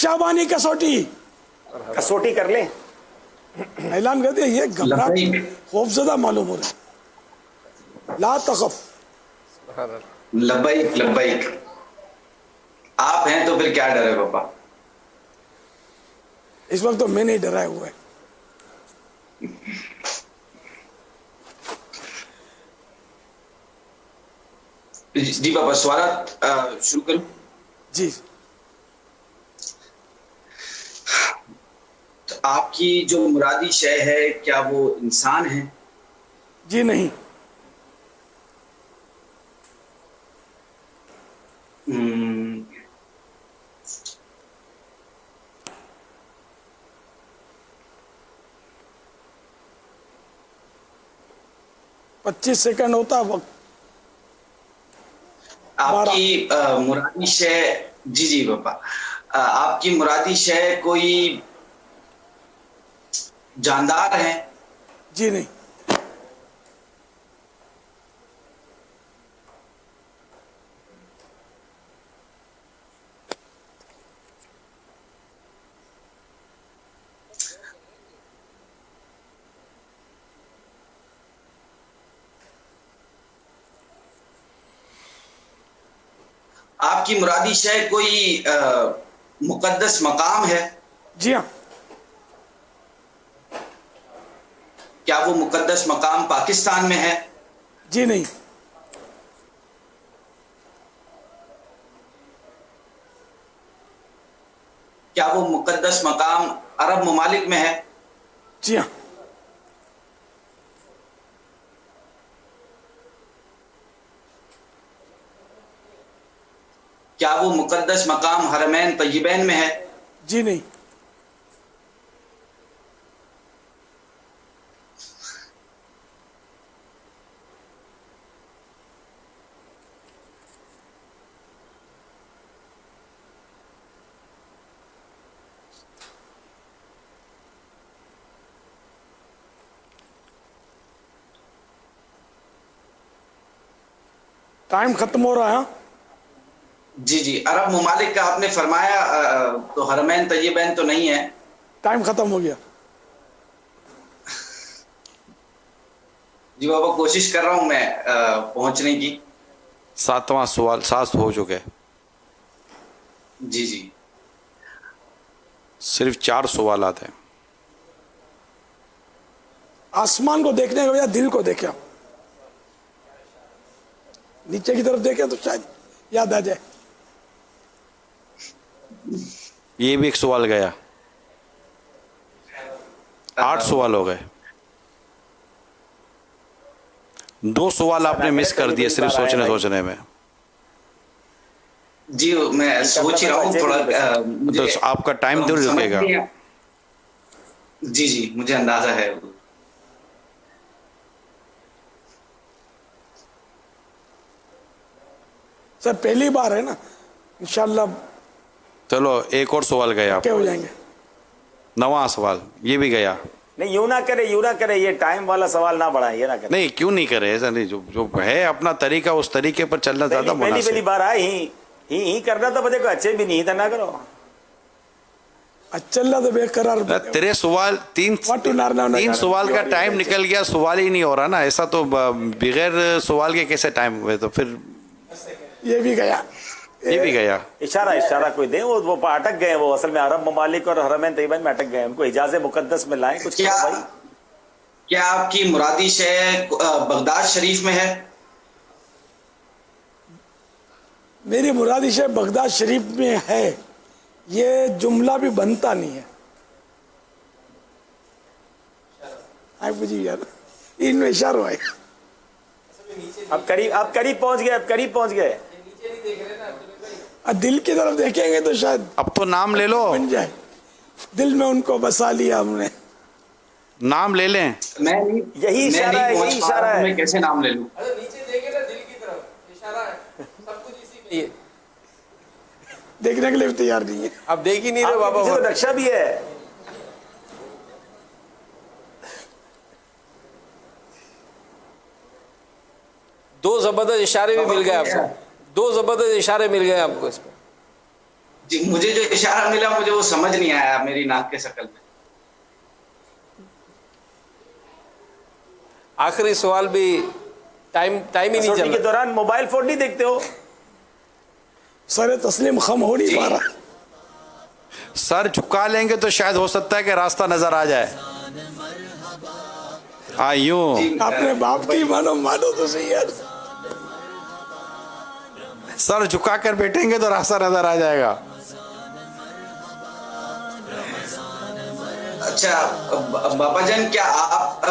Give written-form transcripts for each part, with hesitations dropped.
शाबानी कसौटी कर लें। ऐलान कर दिया। ये घबराहट खौफजदा मालूम हो रहा है। ला तखफ। लब्बैक लब्बैक। आप हैं तो फिर क्या डर है पापा। इस वक्त तो मैं नहीं डराया हुआ है। जी पापा, सवाल शुरू करूं? जी। तो आपकी जो मुरादी शय है, क्या वो इंसान है? जी नहीं। हम्म, 25 सेकंड होता है वक्त। आपकी मुरादी शय, जी जी पापा, आपकी मुरादी शय कोई जानदार है? जी नहीं। आपकी मुरादी शय कोई मुकद्दस मकाम है? जी हाँ। क्या वो मुकद्दस मकाम पाकिस्तान में है? जी नहीं। क्या वो मुकद्दस मकाम अरब ममालिक में है? जी हाँ। क्या वो मुकद्दस मकाम हरमैन तय्यबैन में है? जी नहीं। टाइम खत्म हो रहा है। जी जी, अरब ममालिक का आपने फरमाया, तो हरमैन तय्यबैन तो नहीं है। टाइम खत्म हो गया। जी बाबा, कोशिश कर रहा हूं मैं पहुंचने की। 7वां सवाल 7 हो चुके हैं। जी जी। सिर्फ 4 सवाल आते हैं। आसमान को देखने के बजाय दिल को देखे आप। नीचे की तरफ देखें तो शायद याद आ जाए। ये भी एक सवाल गया। 8 सवाल हो गए। 2 सवाल आपने मिस कर दिए सिर्फ सोचने में। जी मैं सोच ही रहा हूँ थोड़ा, तो आपका टाइम दूर रुकेगा। जी जी, मुझे अंदाजा है। सर पहली बार है ना, इंशाल्लाह चलो एक और सवाल गया। क्या हो जाएंगे। 9वां सवाल ये भी गया। नहीं, यूं ना करे, ये टाइम वाला सवाल ना बढ़ाए, ये ना करे। नहीं क्यों नहीं करे, ऐसा नहीं, जो है अपना तरीका उस तरीके पर चलना ज्यादा मुनासिब। पहली बार आए ही करना तो बदे को अच्छे भी नहीं था ना करो। अच्छा तो बेकरार। तेरे सवाल 3 सवाल का टाइम निकल गया, सवाल ही नहीं हो रहा ना। ऐसा तो बगैर सवाल के कैसे टाइम हुए, तो फिर ये भी गया। ये भी गया। इशारा कोई दे, वो अटक गए। वो असल में अरब ममालिक और हरमैन तय्यबैन में अटक गए। उनको हिजाज़ मुकद्दस में लाए कुछ। क्या आपकी मुरादी शय बगदाद शरीफ में है? मेरी मुरादी शय बगदाद शरीफ में है, ये जुमला भी बनता नहीं है। बुझी यार, इनमें इशारा है। अब करीब पहुंच गए। दिल की तरफ देखेंगे तो शायद अब तो नाम ले लो, बन जाए। दिल में उनको बसा लिया हमने। नाम ले लें। यही इशारा है। मैं कैसे नाम ले लूं? नीचे देखे ना, दिल की तरफ इशारा है। सब कुछ इसी में। देखने के लिए भी तैयार नहीं है। अब देख ही नहीं रहे बाबा। तो नक्शा भी है। दो जबरदस्त इशारे भी मिल गए आपको। 2 जबरदस्त इशारे मिल गए आपको इसमें। جی مجھے جو اشارہ ملا مجھے وہ سمجھ نہیں آیا میری ناک کے شکل میں. آخری سوال بھی ٹائم ہی نہیں कसौटी چل के رہا. दौरान मोबाइल फोन नहीं देखते हो? सर तस्लीम खम हो नहीं पा रहा. सर झुका लेंगे तो शायद हो सकता है कि रास्ता नजर आ जाए. हाँ यूं अपने बाप की मानो मानो तो सही है. सर झुका कर बैठेंगे तो रास्ता नजर आ जाएगा. अच्छा बाबा जान क्या आप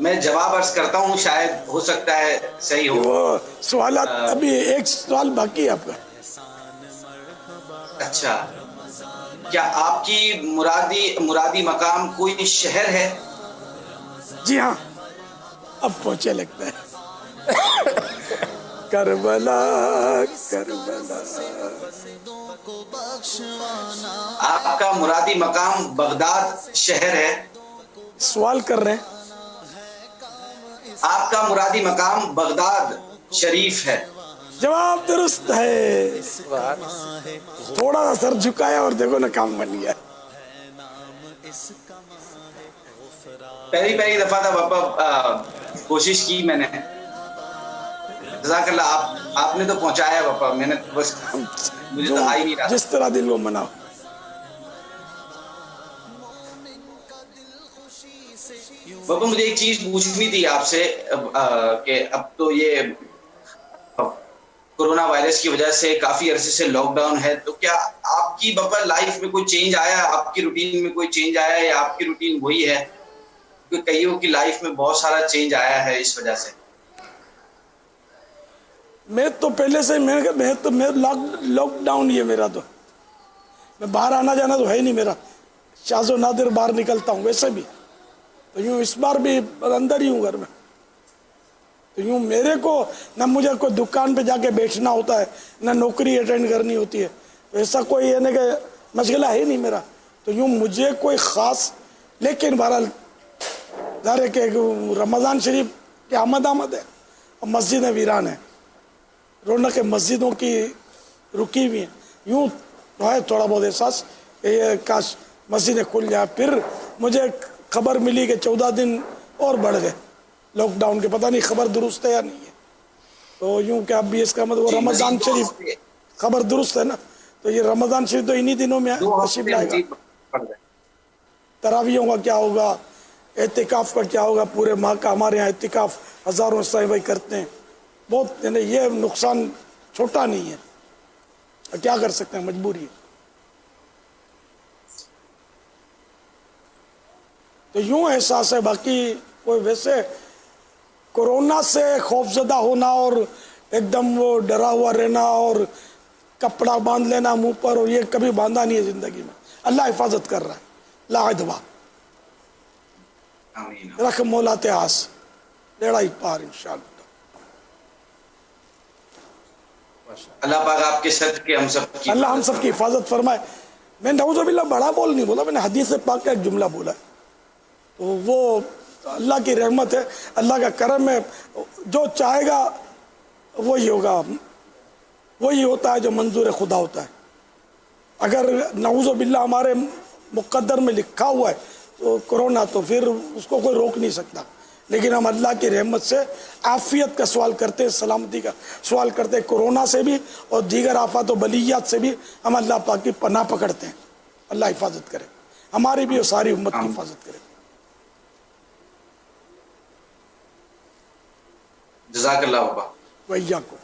मैं जवाब अर्ज करता हूँ, शायद हो सकता है सही हो. वो सवाल अभी एक सवाल बाकी है आपका. अच्छा, क्या आपकी मुरादी मकाम कोई शहर है? जी हाँ, अब पहुंचे लगता है. Karbala Karbala. आपका मुरादी मकाम बगदाद शहर है? सवाल कर रहे हैं. आपका मुरादी मकाम बगदाद शरीफ है? जवाब दुरुस्त है. थोड़ा सा सर झुकाया और देखो ना काम बन गया. पहली दफा था पापा कोशिश की मैंने. जज़ाकल्लाह, आपने तो पहुंचाया पापा, मैंने बस मुझे तो आ ही नहीं रहा. जिस तरह दिल को मनाओ. पापा मुझे एक चीज पूछनी थी आपसे कि अब तो ये कोरोना वायरस की वजह से काफी अरसे से लॉकडाउन है, तो क्या आपकी पापा लाइफ में कोई चेंज आया, आपकी रूटीन में कोई चेंज आया, या आपकी रूटीन वही है? क्योंकि कईयों की लाइफ में बहुत सारा चेंज आया है इस वजह से. मैं तो पहले से मैं लॉकडाउन ही है मेरा. तो मैं बाहर आना जाना तो है ही नहीं मेरा. शाज़ो नादिर बाहर निकलता हूँ वैसे भी. तो यूँ इस बार भी अंदर ही हूँ घर में. तो यूँ मेरे को ना मुझे कोई दुकान पे जाके बैठना होता है, ना नौकरी अटेंड करनी होती है. ऐसा कोई है ना कि मशगला है नहीं मेरा. तो यूँ मुझे कोई ख़ास, लेकिन बहरहाल ज़ाहिर है कि रमज़ान शरीफ की आमद है और मस्जिदें वीरान है. रौनक मस्जिदों की रुकी हुई हैं. यूँ तो है थोड़ा बहुत एहसास ये काश मस्जिदें खुल जाए. फिर मुझे खबर मिली कि 14 दिन और बढ़ गए लॉकडाउन के. पता नहीं खबर दुरुस्त है या नहीं है. तो यूँ क्या अब भी इसका मतलब वो रमज़ान शरीफ खबर दुरुस्त है ना. तो ये रमज़ान शरीफ तो इन्हीं दिनों में नसीब लाएगा. तरावियों का क्या होगा, एतिकाफ़ का क्या होगा, पूरे माह का हमारे यहाँ एतिकाफ़ हज़ारों ईसाई भाई करते हैं. बहुत यानी ये नुकसान छोटा नहीं है. क्या कर सकते हैं, मजबूरी है. तो यूं एहसास है. बाकी कोई वैसे कोरोना से खौफजदा होना और एकदम वो डरा हुआ रहना और कपड़ा बांध लेना मुंह पर, और ये कभी बांधा नहीं है जिंदगी में. अल्लाह हिफाजत कर रहा है. ला अदवा आमीन. रख मोलाते आस लेड़ा ही पार इंशाअल्लाह. अल्लाह पाक आपके सदके हम सब की अल्लाह हम सब की हिफाजत फरमाए. मैं नऊज़ुबिल्लाह बड़ा बोल नहीं बोला, मैंने हदीस पाक का एक जुमला बोला है. तो वो अल्लाह की रहमत है, अल्लाह का करम है. जो चाहेगा वही होगा. वही होता है जो मंजूर खुदा होता है. अगर नऊज़ुबिल्लाह हमारे मुक़द्दर में लिखा हुआ है तो कोरोना, तो फिर उसको कोई रोक नहीं सकता. लेकिन हम अल्लाह की रहमत से आफियत का सवाल करते हैं, सलामती का सवाल करते हैं. कोरोना से भी और दीगर आफत व बलियात से भी हम अल्लाह पाक की पनाह पकड़ते हैं. अल्लाह हिफाजत करे, हमारी भी और सारी उम्मत की हिफाजत करे. जज़ाकल्लाह बाबा. वैया को